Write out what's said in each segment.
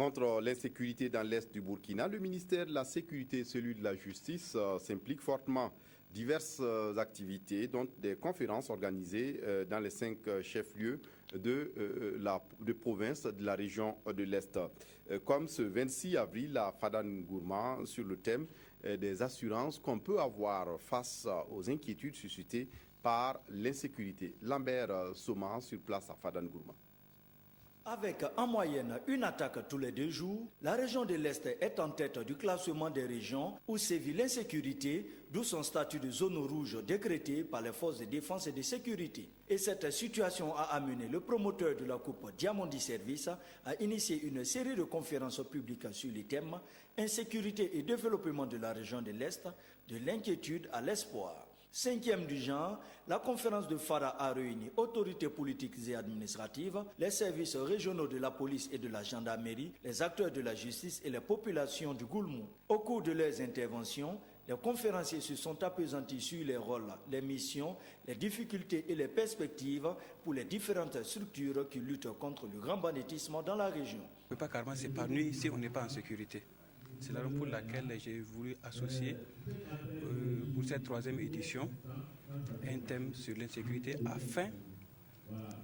Contre l'insécurité dans l'est du Burkina, le ministère de la Sécurité et celui de la Justice s'impliquent fortement. Diverses activités, dont des conférences organisées dans les 5 chefs-lieux de province de la région de l'Est. Comme ce 26 avril à Fadan-Gourma sur le thème des assurances qu'on peut avoir face aux inquiétudes suscitées par l'insécurité. Lambert Soma sur place à Fadan-Gourma. Avec en moyenne une attaque tous les 2 jours, la région de l'Est est en tête du classement des régions où sévit l'insécurité, d'où son statut de zone rouge décrété par les forces de défense et de sécurité. Et cette situation a amené le promoteur de la Coupe Diamondi Service à initier une série de conférences publiques sur les thèmes insécurité et développement de la région de l'Est, de l'inquiétude à l'espoir. 5e du genre, la conférence de Fara a réuni autorités politiques et administratives, les services régionaux de la police et de la gendarmerie, les acteurs de la justice et les populations du Goulmou. Au cours de leurs interventions, les conférenciers se sont appesantis sur les rôles, les missions, les difficultés et les perspectives pour les différentes structures qui luttent contre le grand banditisme dans la région. On ne peut pas carrément s'épanouir si on n'est pas en sécurité. C'est la raison pour laquelle j'ai voulu associer pour cette 3e édition un thème sur l'insécurité afin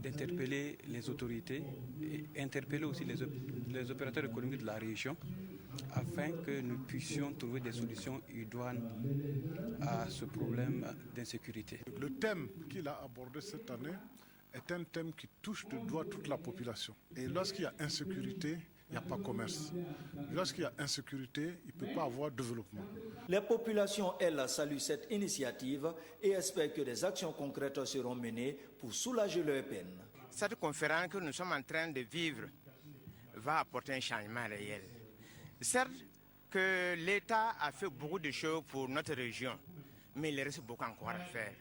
d'interpeller les autorités et interpeller aussi les opérateurs économiques de la région afin que nous puissions trouver des solutions idoines à ce problème d'insécurité. Le thème qu'il a abordé cette année est un thème qui touche de doigt toute la population. Et lorsqu'il y a insécurité, il n'y a pas de commerce. Lorsqu'il y a insécurité, il ne peut pas avoir développement. Les populations, elles, saluent cette initiative et espèrent que des actions concrètes seront menées pour soulager leurs peines. Cette conférence que nous sommes en train de vivre va apporter un changement réel. Certes que l'État a fait beaucoup de choses pour notre région, mais il reste beaucoup encore à faire.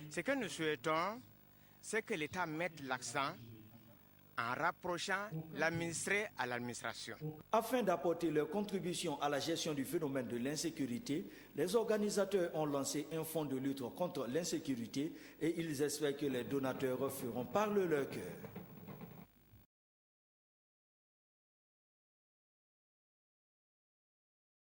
Ce que nous souhaitons, c'est que l'État mette l'accent en rapprochant l'administré à l'administration. Afin d'apporter leur contribution à la gestion du phénomène de l'insécurité, les organisateurs ont lancé un fonds de lutte contre l'insécurité et ils espèrent que les donateurs feront parler leur cœur.